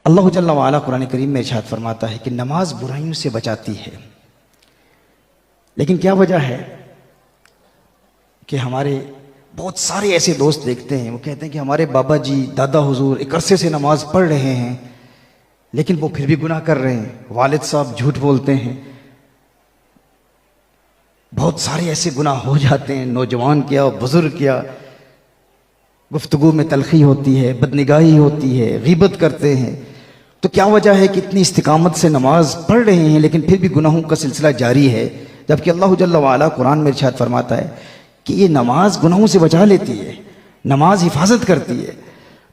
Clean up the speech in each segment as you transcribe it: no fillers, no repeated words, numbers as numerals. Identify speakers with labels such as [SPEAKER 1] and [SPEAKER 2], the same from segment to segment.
[SPEAKER 1] अल्लाह जल्ला व अला कुरान करीम में इरशाद फरमाता है कि नमाज बुराइयों से बचाती है। लेकिन क्या वजह है कि हमारे बहुत सारे ऐसे दोस्त देखते हैं, वो कहते हैं कि हमारे बाबा जी दादा हुजूर एक अरसे से नमाज पढ़ रहे हैं लेकिन वो फिर भी गुनाह कर रहे हैं, वालिद साहब झूठ बोलते हैं, बहुत सारे ऐसे गुनाह हो जाते हैं, नौजवान क्या बुजुर्ग क्या, गुफ्तगू में तलखी होती है, बदनिगाही होती है, गीबत करते हैं। तो क्या वजह है कि इतनी इस्तिकामत से नमाज पढ़ रहे हैं लेकिन फिर भी गुनाहों का सिलसिला जारी है, जबकि अल्लाह जल्ला व अला कुरान में इरशाद फरमाता है कि ये नमाज गुनाहों से बचा लेती है, नमाज हिफाजत करती है।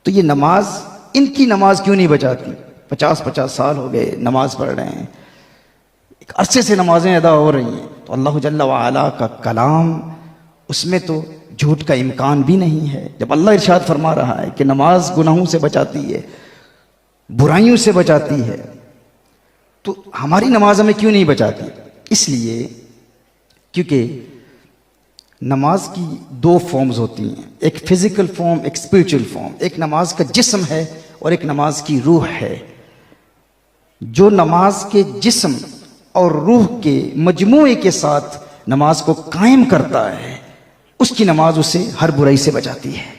[SPEAKER 1] तो ये नमाज इनकी नमाज क्यों नहीं बचाती? 50-50 साल हो गए नमाज पढ़ रहे हैं, एक अरसे से नमाजें अदा हो रही हैं। तो अल्लाह जल्ला व अला का कलाम, उसमें तो झूठ का इम्कान भी नहीं है। जब अल्लाह इरशाद फरमा रहा है कि नमाज गुनाहों से बचाती है, बुराइयों से बचाती है, तो हमारी नमाज हमें क्यों नहीं बचाती? इसलिए क्योंकि नमाज की दो फॉर्म्स होती हैं, एक फिजिकल फॉर्म, एक स्पिरिचुअल फॉर्म। एक नमाज का जिस्म है और एक नमाज की रूह है। जो नमाज के जिस्म और रूह के मजमूए के साथ नमाज को कायम करता है, उसकी नमाज उसे हर बुराई से बचाती है।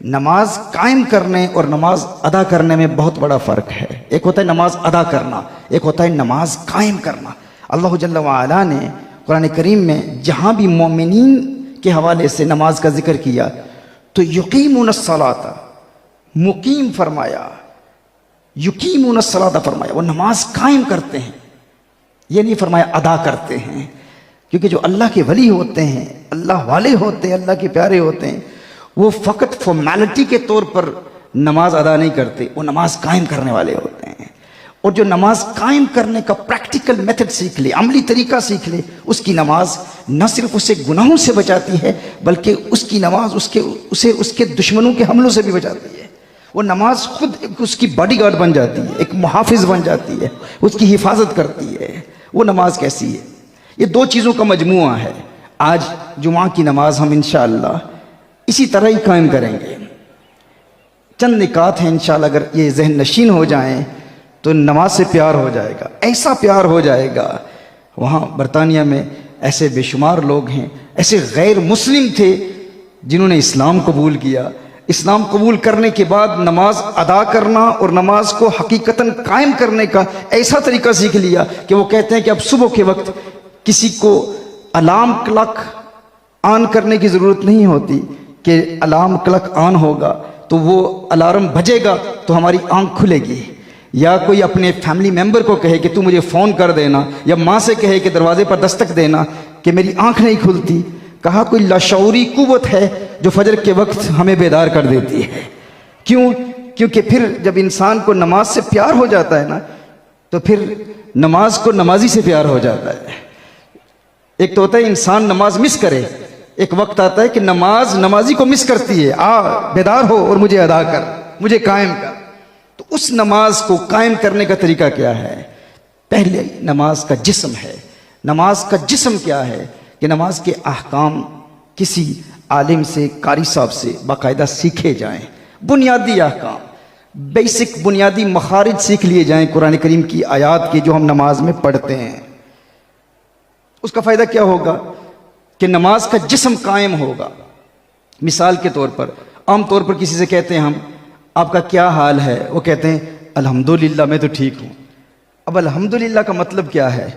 [SPEAKER 1] नमाज कायम करने और नमाज अदा करने में बहुत बड़ा फ़र्क है। एक होता है नमाज अदा करना, एक होता है नमाज कायम करना। अल्लाह जल्ला व अला ने कुरान करीम में जहाँ भी मोमिनीन के हवाले से नमाज का जिक्र किया तो युकीमुनस्सलाता, मुकीम फरमाया, युकीमुनस्सलाता फरमाया, वो नमाज कायम करते हैं। ये नहीं फरमाया अदा करते हैं, क्योंकि जो अल्लाह के वली होते हैं, अल्लाह वाले होते हैं, अल्लाह के प्यारे होते हैं, वो फ़कत फॉर्मेलिटी के तौर पर नमाज अदा नहीं करते, वो नमाज कायम करने वाले होते हैं। और जो नमाज कायम करने का प्रैक्टिकल मेथड सीख ले, अमली तरीका सीख ले, उसकी नमाज न सिर्फ उसे गुनाहों से बचाती है बल्कि उसकी नमाज उसे उसके दुश्मनों के हमलों से भी बचाती है। वो नमाज खुद उसकी बॉडीगार्ड बन जाती है, एक मुहाफिज बन जाती है, उसकी हिफाजत करती है। वो नमाज कैसी है? ये दो चीज़ों का मजमुआ है। आज जुमा की नमाज हम इंशाअल्लाह इसी तरह ही कायम करेंगे। चंद निकात हैं इंशाअल्लाह, अगर ये जहन नशीन हो जाएं तो नमाज से प्यार हो जाएगा, ऐसा प्यार हो जाएगा। वहाँ बरतानिया में ऐसे बेशुमार लोग हैं, ऐसे गैर मुस्लिम थे जिन्होंने इस्लाम कबूल किया। इस्लाम कबूल करने के बाद नमाज अदा करना और नमाज को हकीकतन कायम करने का ऐसा तरीका सीख लिया कि वो कहते हैं कि अब सुबह के वक्त किसी को अलार्म क्लॉक ऑन करने की ज़रूरत नहीं होती कि अलार्म क्लॉक ऑन होगा तो वो अलार्म बजेगा तो हमारी आंख खुलेगी, या कोई अपने फैमिली मेंबर को कहे कि तू मुझे फ़ोन कर देना, या माँ से कहे कि दरवाजे पर दस्तक देना कि मेरी आंख नहीं खुलती। कहा कोई लाशऊरी कुव्वत है जो फजर के वक्त हमें बेदार कर देती है। क्यों? क्योंकि फिर जब इंसान को नमाज से प्यार हो जाता है ना, तो फिर नमाज को नमाजी से प्यार हो जाता है। एक तो होता है इंसान नमाज मिस करे, एक वक्त आता है कि नमाज नमाजी को मिस करती है, आ बेदार हो और मुझे अदा कर, मुझे कायम कर। तो उस नमाज को कायम करने का तरीका क्या है? पहले नमाज का जिस्म है। नमाज का जिस्म क्या है कि नमाज के अहकाम किसी आलिम से, कारी साहब से बाकायदा सीखे जाएं। बुनियादी अहकाम, बेसिक बुनियादी मखारिज सीख लिए जाएं कुरान करीम की आयात के, जो हम नमाज में पढ़ते हैं। उसका फ़ायदा क्या होगा कि नमाज का जिस्म कायम होगा। मिसाल के तौर पर, आम तौर पर किसी से कहते हैं हम, आपका क्या हाल है? वो कहते हैं अल्हम्दुलिल्लाह, मैं तो ठीक हूँ। अब अल्हम्दुलिल्लाह का मतलब क्या है?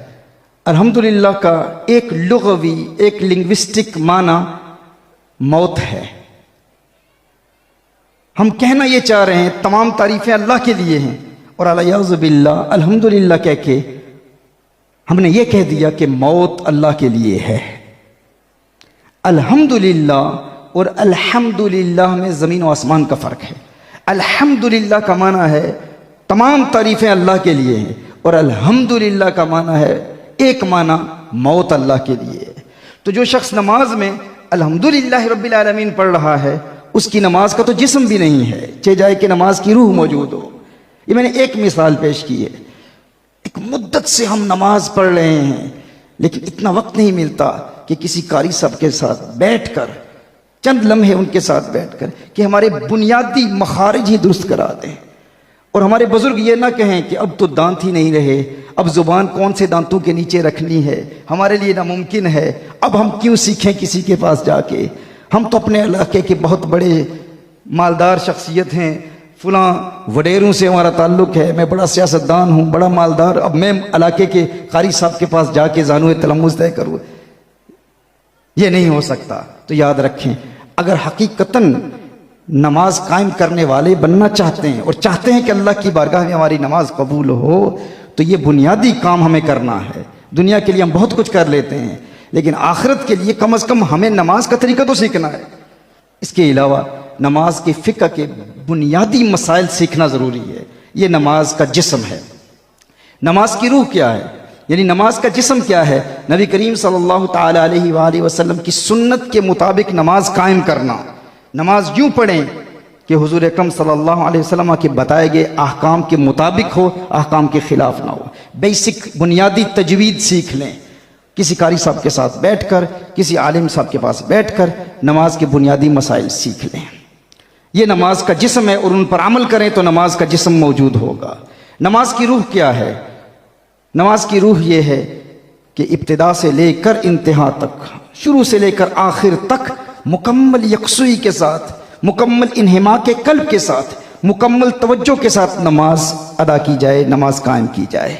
[SPEAKER 1] अल्हम्दुलिल्लाह का एक लुग़वी, एक लिंग्विस्टिक माना मौत है। हम कहना ये चाह रहे हैं तमाम तारीफ़ें अल्लाह के लिए हैं, और अलियाज़ु बिल्लाह अल्हम्दुलिल्लाह कह के हमने ये कह दिया कि मौत अल्लाह के लिए है। अल्हम्दुलिल्लाह और अल्हम्दुलिल्लाह में ज़मीन व आसमान का फ़र्क है। अल्हम्दुलिल्लाह का माना है तमाम तारीफ़ें अल्लाह के लिए हैं, और अल्हम्दुलिल्लाह का माना है एक माना मौत अल्लाह के लिए है। तो जो शख्स नमाज में अल्हम्दुलिल्लाह रब्बिल आलमीन पढ़ रहा है, उसकी नमाज का तो जिस्म भी नहीं है, चाहे जाए कि नमाज की रूह मौजूद हो। ये मैंने एक मिसाल पेश की है। एक मुद्दत से हम नमाज पढ़ रहे हैं लेकिन इतना वक्त नहीं मिलता कि किसी कारी साहब के साथ बैठकर चंद लम्हे उनके साथ बैठकर कि हमारे बुनियादी मखारिज ही दुरुस्त करा दें। और हमारे बुजुर्ग ये ना कहें कि अब तो दांत ही नहीं रहे, अब जुबान कौन से दांतों के नीचे रखनी है, हमारे लिए नामुमकिन है, अब हम क्यों सीखें किसी के पास जाके। हम तो अपने इलाके के बहुत बड़े मालदार शख्सियत हैं, फलां वडेरों से हमारा ताल्लुक़ है, मैं बड़ा सियासतदान हूँ, बड़ा मालदार, अब मैं इलाके के कारी साहब के पास जाके ज़ानुए तलम्मुज़ तय करूँ, ये नहीं हो सकता। तो याद रखें, अगर हकीकतन नमाज कायम करने वाले बनना चाहते हैं और चाहते हैं कि अल्लाह की बारगाह में हमारी नमाज कबूल हो, तो ये बुनियादी काम हमें करना है। दुनिया के लिए हम बहुत कुछ कर लेते हैं, लेकिन आखिरत के लिए कम से कम हमें नमाज का तरीका तो सीखना है। इसके अलावा नमाज के फ़िक़्ह के बुनियादी मसाइल सीखना ज़रूरी है। ये नमाज का जिस्म है। नमाज की रूह क्या है, यानी नमाज का जिस्म क्या है? नबी करीम सल्लल्लाहु ताला अलैहि वसल्लम की सुन्नत के मुताबिक नमाज कायम करना। नमाज यूँ पढ़ें कि हुजूर अकरम सल्लल्लाहु अलैहि वसल्लम के बताए गए अहकाम के मुताबिक हो, अहकाम के ख़िलाफ़ ना हो। बेसिक बुनियादी तजवीद सीख लें, किसी कारी साहब के साथ बैठकर, किसी आलिम साहब के पास बैठकर नमाज के बुनियादी मसाइल सीख लें। ये नमाज का जिस्म है और उन पर अमल करें तो नमाज का जिस्म मौजूद होगा। नमाज की रूह क्या है? नमाज की रूह ये है कि इब्तिदा से लेकर इंतहा तक, शुरू से लेकर आखिर तक मुकम्मल यकसुई के साथ, मुकम्मल इन्हिमा के कल्ब के साथ, मुकम्मल तवज्जो के साथ नमाज अदा की जाए, नमाज कायम की जाए।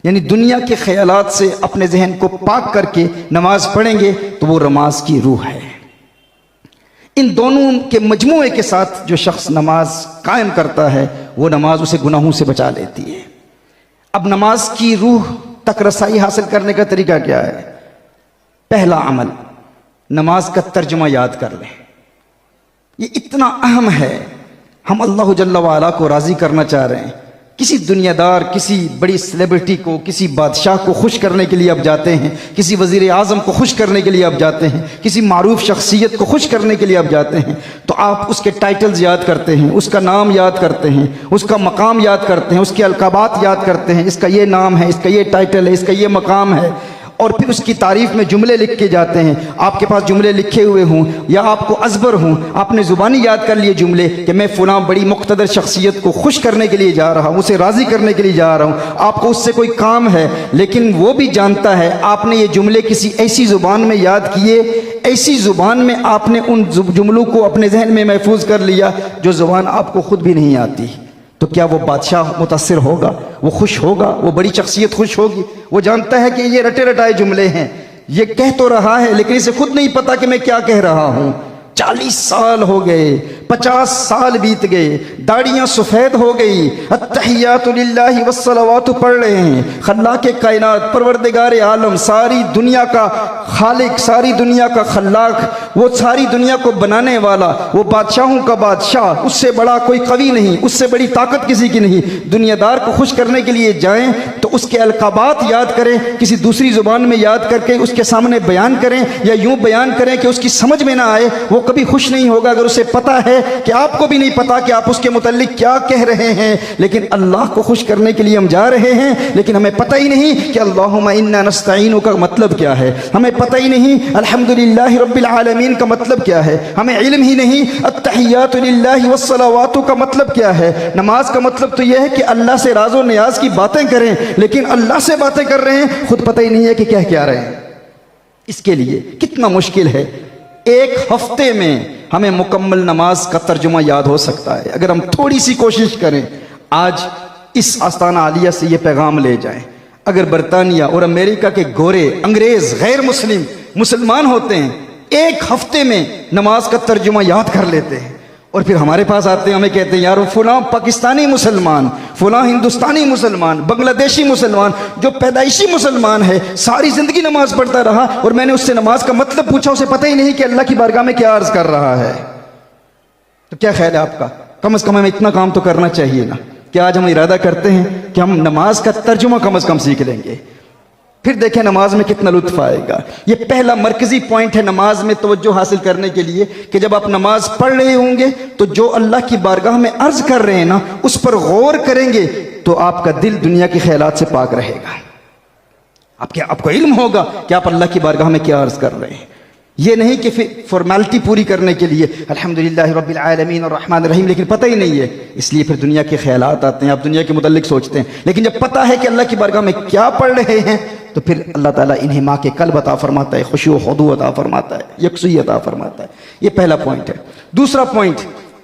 [SPEAKER 1] यानी दुनिया के ख्यालात से अपने जहन को पाक करके नमाज पढ़ेंगे तो वो नमाज की रूह है। इन दोनों के मजमूए के साथ जो शख्स नमाज कायम करता है वो नमाज उसे गुनाहों से बचा लेती है। अब नमाज की रूह तक रसाई हासिल करने का तरीका क्या है? पहला अमल, नमाज का तर्जुमा याद कर लें। ये इतना अहम है। हम अल्लाह जल्ला वाला को राज़ी करना चाह रहे हैं, किसी दुनियादार, किसी बड़ी सेलिब्रिटी को, किसी बादशाह को खुश करने के लिए आप जाते हैं, किसी वज़ीर आज़म को खुश करने के लिए आप जाते हैं, किसी मारूफ शख्सियत को खुश करने के लिए आप जाते हैं, तो आप उसके टाइटल्स याद करते हैं, उसका नाम याद करते हैं, उसका मकाम याद करते हैं, उसके अलकाबात याद करते हैं, इसका ये नाम है, इसका ये टाइटल है, इसका ये मकाम है, और फिर उसकी तारीफ में जुमले लिख के जाते हैं। आपके पास जुमले लिखे हुए हों या आपको अजबर हों, आपने ज़ुबानी याद कर लिए जुमले कि मैं फ़लाँ बड़ी मुक़्तदर शख्सियत को खुश करने के लिए जा रहा हूँ, उसे राज़ी करने के लिए जा रहा हूँ। आपको उससे कोई काम है, लेकिन वो भी जानता है आपने ये जुमले किसी ऐसी ज़ुबान में याद किए, ऐसी ज़ुबान में आपने उन जुमलों को अपने जहन में महफूज कर लिया जो ज़ुबान आपको खुद भी नहीं आती। तो क्या वो बादशाह मुतासिर होगा? वो खुश होगा? वो बड़ी शख्सियत खुश होगी? वो जानता है कि ये रटे रटाए जुमले हैं, ये कह तो रहा है लेकिन इसे खुद नहीं पता कि मैं क्या कह रहा हूँ। 40 साल हो गए, 50 साल बीत गए, दाढ़ियाँ सफ़ेद हो गई, अत्तहियातु लिल्लाहि वस्सलावातु पढ़ रहे हैं, खल्लाक़े कायनात, परवरदिगार आलम, सारी दुनिया का खालिक, सारी दुनिया का खल्लाक, वो सारी दुनिया को बनाने वाला, वो बादशाहों का बादशाह, उससे बड़ा कोई कवि नहीं, उससे बड़ी ताकत किसी की नहीं। दुनियादार को खुश करने के लिए जाएं तो उसके अलकाबात याद करें, किसी दूसरी ज़ुबान में याद करके उसके सामने बयान करें, या यूँ बयान करें कि उसकी समझ में ना आए। वो कभी खुश नहीं होगा अगर उसे पता है कि आपको भी नहीं पता कि आप उसके मुतल्लिक क्या कह रहे हैं। लेकिन अल्लाह को खुश करने के लिए हम जा रहे हैं, लेकिन हमें पता ही नहीं कि अल्लाहुम्मा इन्ना नस्तईनु का मतलब क्या है, हमें पता ही नहीं अल्हम्दुलिल्लाहि रब्बिल आलमीन का मतलब क्या है, हमें इल्म ही नहीं अत्तहियातु लिल्लाहि वस्सलावातु का मतलब क्या है। नमाज का मतलब तो यह है कि अल्लाह से राज़ो नियाज की बातें करें, लेकिन अल्लाह से बातें कर रहे हैं, खुद पता ही नहीं है कि क्या रहे हैं। इसके लिए कितना मुश्किल है। एक हफ्ते में हमें मुकम्मल नमाज का तर्जुमा याद हो सकता है अगर हम थोड़ी सी कोशिश करें। आज इस आस्ताना आलिया से ये पैगाम ले जाएं, अगर बरतानिया और अमेरिका के गोरे अंग्रेज गैर मुस्लिम मुसलमान होते हैं, एक हफ्ते में नमाज का तर्जुमा याद कर लेते हैं और फिर हमारे पास आते हैं, हमें कहते हैं यार फलां पाकिस्तानी मुसलमान, फलां हिंदुस्तानी मुसलमान, बांग्लादेशी मुसलमान जो पैदाइशी मुसलमान है, सारी ज़िंदगी नमाज पढ़ता रहा और मैंने उससे नमाज का मतलब पूछा, उसे पता ही नहीं कि अल्लाह की बारगाह में क्या अर्ज़ कर रहा है। तो क्या ख्याल है आपका? कम से कम हमें इतना काम तो करना चाहिए ना कि आज हम इरादा करते हैं कि हम नमाज का तर्जुमा कम से कम सीख लेंगे, फिर देखें नमाज में कितना लुत्फ आएगा। ये पहला मरकजी पॉइंट है नमाज में तवज्जो हासिल करने के लिए कि जब आप नमाज पढ़ रहे होंगे तो जो अल्लाह की बारगाह में अर्ज कर रहे हैं ना, उस पर गौर करेंगे तो आपका दिल दुनिया के ख्यालात से पाक रहेगा। आपको इल्म होगा कि आप अल्लाह की बारगाह में क्या अर्ज कर रहे हैं। ये नहीं कि फॉर्मेलिटी पूरी करने के लिए अल्हम्दुलिल्लाह रब्बिल आलमीन और रहमान रहीम, लेकिन पता ही नहीं है, इसलिए फिर दुनिया के ख्यालात आते हैं, आप दुनिया के मुतल्लिक सोचते हैं। लेकिन जब पता है कि अल्लाह की बारगाह में क्या पढ़ रहे हैं, तो फिर अल्लाह ताला इन्हें माँ के कल्ब अता फरमाता है, खुशू व खुदू अता फरमाता है, यकसूई अता फरमाता है। ये पहला पॉइंट है। दूसरा पॉइंट,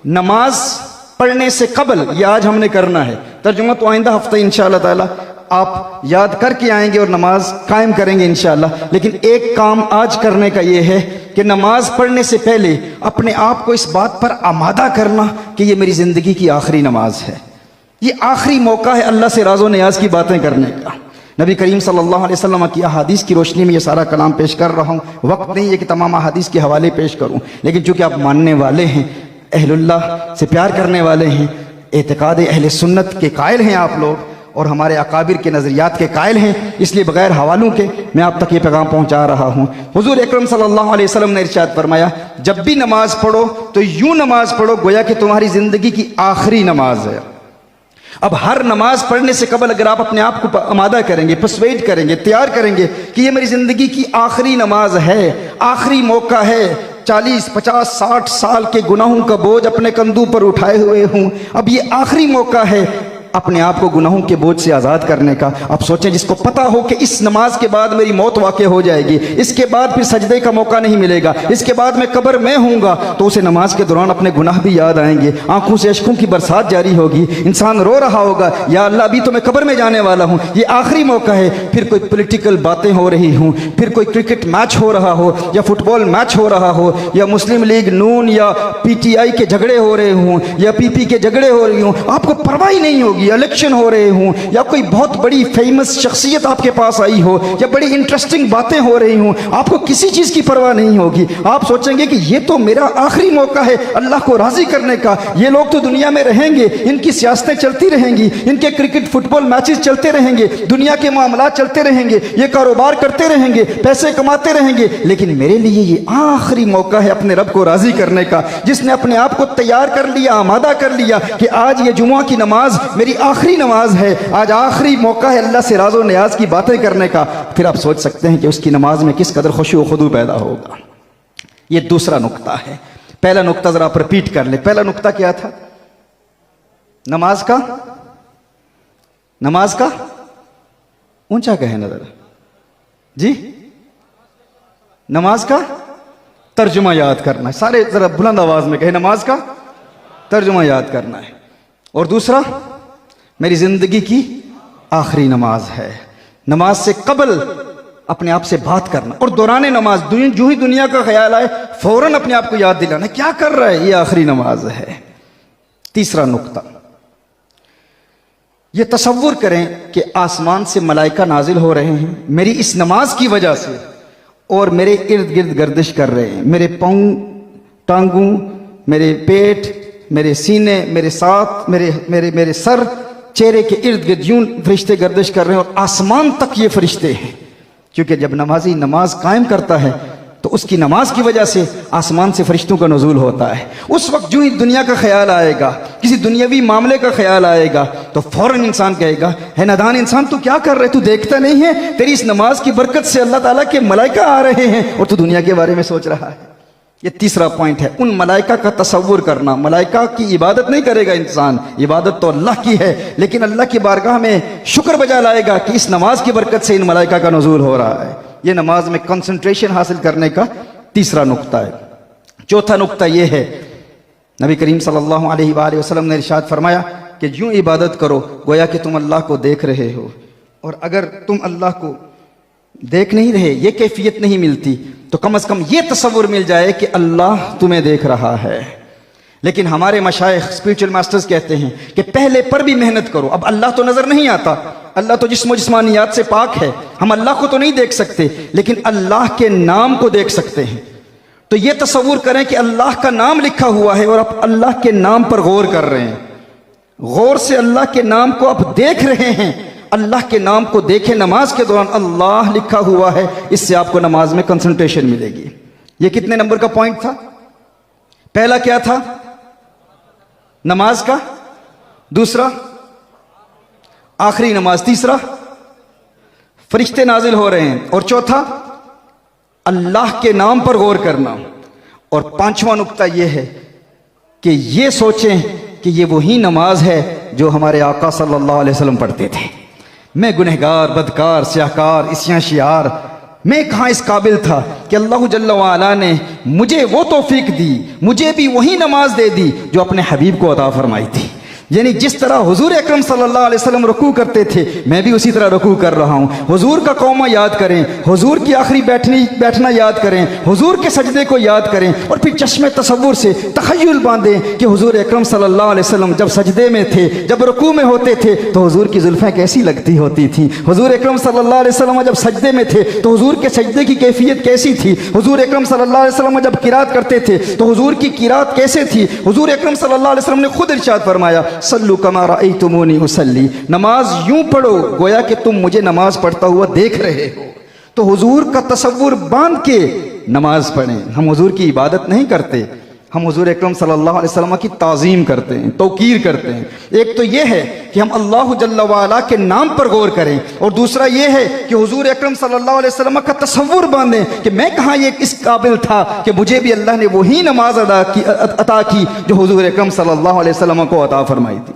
[SPEAKER 1] नमाज पढ़ने से कबल, ये आज हमने करना है, तर्जुमा तो आइंदा हफ्ता इंशाअल्लाह ताला आप याद करके आएंगे और नमाज कायम करेंगे इंशाअल्लाह। लेकिन एक काम आज करने का ये है कि नमाज पढ़ने से पहले अपने आप को इस बात पर आमादा करना कि ये मेरी जिंदगी की आखिरी नमाज है, ये आखिरी मौका है अल्लाह से राज़ो नियाज की बातें करने का। नबी करीम सल्लल्लाहु अलैहि वसल्लम की अहादीस की रोशनी में ये सारा कलाम पेश कर रहा हूँ। वक्त नहीं है कि तमाम अहादीस के हवाले पेश करूँ, लेकिन चूंकि आप मानने वाले हैं, अहलुल्लाह से प्यार करने वाले हैं, एतकाद अहले सुन्नत के कायल हैं आप लोग, और हमारे अकाबिर के नज़रियात के कायल हैं, इसलिए बगैर हवालों के मैं आप तक ये पैगाम पहुंचा रहा हूँ। हुजूर अकरम सल्लल्लाहु अलैहि वसल्लम ने इरशाद फरमाया, जब भी नमाज पढ़ो तो यूं नमाज पढ़ो गोया कि तुम्हारी जिंदगी की आखिरी नमाज है। अब हर नमाज पढ़ने से कबल अगर आप अपने आप को आमादा करेंगे, परसुएड करेंगे, तैयार करेंगे कि ये मेरी जिंदगी की आखिरी नमाज है, आखिरी मौका है, 40, 50, 60 साल के गुनाहों का बोझ अपने कंधों पर उठाए हुए हूं, अब ये आखिरी मौका है अपने आप को गुनाहों के बोझ से आज़ाद करने का। आप सोचें, जिसको पता हो कि इस नमाज के बाद मेरी मौत वाक़ई हो जाएगी, इसके बाद फिर सजदे का मौका नहीं मिलेगा, इसके बाद मैं कब्र में हूँगा, तो उसे नमाज के दौरान अपने गुनाह भी याद आएंगे, आंखों से अश्कों की बरसात जारी होगी, इंसान रो रहा होगा, या अल्लाह अभी तो मैं कब्र में जाने वाला हूँ, ये आखिरी मौका है। फिर कोई पॉलिटिकल बातें हो रही हूँ, फिर कोई क्रिकेट मैच हो रहा हो, या फुटबॉल मैच हो रहा हो, या मुस्लिम लीग नून या PTI के झगड़े हो रहे हों, या PP के झगड़े हो रही हों, आपको परवाह ही नहीं होगी। इलेक्शन हो रहे हों, या कोई बहुत बड़ी फेमस शख्सियत आपके पास आई हो, या बड़ी इंटरेस्टिंग बातें हो रही हों, आपको किसी चीज की परवाह नहीं होगी। आप सोचेंगे कि ये तो मेरा आखिरी मौका है अल्लाह को राजी करने का, ये लोग तो दुनिया में रहेंगे, इनकी सियासतें चलती रहेंगी, इनके क्रिकेट फुटबॉल मैचेस चलते रहेंगे, दुनिया के मामला चलते रहेंगे, ये कारोबार करते रहेंगे, पैसे कमाते रहेंगे, लेकिन मेरे लिए ये आखिरी मौका है अपने रब को राजी करने का। जिसने अपने आप को तैयार कर लिया, आमादा कर लिया कि आज ये जुमा की नमाज मेरी आखिरी नमाज है, आज आखिरी मौका है अल्लाह से राज़ो नियाज की बातें करने का, फिर आप सोच सकते हैं कि उसकी नमाज में किस कदर खुशू व खुदू पैदा होगा। ये दूसरा नुक्ता है। पहला नुक्ता जरा आप रिपीट कर ले। पहला नुक्ता क्या था? नमाज का, नमाज का ऊंचा कहे ना जरा जी, नमाज का तर्जुमा याद करना है। सारे जरा बुलंद आवाज में कहे, नमाज का तर्जुमा याद करना है। और दूसरा, मेरी जिंदगी की आखिरी नमाज है। नमाज से कबल अपने आप से बात करना, और दौरान नमाज जो ही दुनिया का ख्याल आए फौरन अपने आप को याद दिलाना, क्या कर रहा है, ये आखिरी नमाज है। तीसरा नुक्ता, ये तसव्वुर करें कि आसमान से मलाइका नाजिल हो रहे हैं मेरी इस नमाज की वजह से, और मेरे इर्द गिर्द गर्दिश कर रहे हैं, मेरे पाँव, टांगों, मेरे पेट, मेरे सीने, मेरे साथ, मेरे सर, चेहरे के इर्द गिर्द यूं फरिश्ते गर्दिश कर रहे हैं, और आसमान तक ये फरिश्ते हैं। क्योंकि जब नमाजी नमाज कायम करता है तो उसकी नमाज की वजह से आसमान से फरिश्तों का नुज़ूल होता है। उस वक्त जो ही दुनिया का ख्याल आएगा, किसी दुनियावी मामले का ख्याल आएगा, तो फौरन इंसान कहेगा, है नादान इंसान, तू क्या कर रहे, तू देखता नहीं है, तेरी इस नमाज की बरकत से अल्लाह ताला के मलाइका आ रहे हैं और तू दुनिया के बारे में सोच रहा है। ये तीसरा पॉइंट है, उन मलाइका का तसव्वुर करना। मलाइका की इबादत नहीं करेगा इंसान, इबादत तो अल्लाह की है, लेकिन अल्लाह की बारगाह में शुक्र बजा लाएगा कि इस नमाज की बरकत से इन मलाइका का नुज़ूल हो रहा है। ये नमाज में कंसंट्रेशन हासिल करने का तीसरा नुक्ता है। चौथा नुक्ता यह है, नबी करीम सल्लल्लाहु अलैहि वसल्लम ने इरशाद फरमाया कि यूं इबादत करो गोया कि तुम अल्लाह को देख रहे हो, और अगर तुम अल्लाह को देख नहीं रहे, ये कैफियत नहीं मिलती, तो कम से कम ये तसव्वुर मिल जाए कि अल्लाह तुम्हें देख रहा है। लेकिन हमारे मशाइख स्पिरिचुअल मास्टर्स कहते हैं कि पहले पर भी मेहनत करो। अब अल्लाह तो नजर नहीं आता, अल्लाह तो जिस्म जिस्मानियात से पाक है, हम अल्लाह को तो नहीं देख सकते, लेकिन अल्लाह के नाम को देख सकते हैं। तो ये तसव्वुर करें कि अल्लाह का नाम लिखा हुआ है और आप अल्लाह के नाम पर गौर कर रहे हैं, गौर से अल्लाह के नाम को आप देख रहे हैं। अल्लाह के नाम को देखें नमाज के दौरान, अल्लाह लिखा हुआ है, इससे आपको नमाज में कंसंट्रेशन मिलेगी। ये कितने नंबर का पॉइंट था? पहला क्या था? नमाज का। दूसरा, आखिरी नमाज। तीसरा, फरिश्ते नाजिल हो रहे हैं। और चौथा, अल्लाह के नाम पर गौर करना। और पांचवा नुक्ता यह है कि ये सोचें कि ये वही नमाज है जो हमारे आका सल्लल्लाहु अलैहि वसल्लम पढ़ते थे। मैं गुनहगार, बदकार, स्याहकार, इस्यां शियार, मैं कहाँ इस काबिल था कि अल्लाह जल्ल वाला ने मुझे वो तौफीक दी, मुझे भी वही नमाज दे दी जो अपने हबीब को अता फरमाई थी। यानी जिस तरह हुजूर अकरम सल्लल्लाहु अलैहि वसल्लम रुकू करते थे, मैं भी उसी तरह रुकू कर रहा हूँ। हुजूर का कौमा याद करें, हुजूर की आखिरी बैठना याद करें, हुजूर के सजदे को याद करें और फिर चश्मे तसव्वुर से तखय्युल बांधें कि हुजूर अकरम सल्लल्लाहु अलैहि वसल्लम जब सजदे में थे, जब रुकू में होते थे तो हुजूर की जुल्फ़ें कैसी लगती होती थी। हुजूर अकरम सल्लल्लाहु अलैहि वसल्लम जब सजदे में थे तो हुजूर के सजदे की कैफियत कैसी थी। हुजूर अकरम सल्लल्लाहु अलैहि वसल्लम जब किरात करते थे तो हुजूर की किरात कैसे थी। हुजूर अकरम सल्लल्लाहु अलैहि वसल्लम ने खुद इरशाद फरमाया, सल्लु कमा रअयतुमूनी उसल्ली, नमाज यूं पढ़ो गोया कि तुम मुझे नमाज पढ़ता हुआ देख रहे हो। तो हुजूर का तसव्वुर बांध के नमाज पढ़ें। हम हुजूर की इबादत नहीं करते, हम हुजूर अकरम सल्लल्लाहु अलैहि वसल्लम की ताज़ीम करते हैं, तौकीर करते हैं। एक तो यह है कि हम अल्लाह जल्ल वाला के नाम पर गौर करें, और दूसरा यह है कि हुजूर अकरम सल्लल्लाहु अलैहि वसल्लम का तसव्वुर बांधें कि मैं कहाँ ये इस काबिल था कि मुझे भी अल्लाह ने वही नमाज अता की जो हुजूर अकरम सल्लल्लाहु अलैहि वसल्लम को अता फरमाई थी।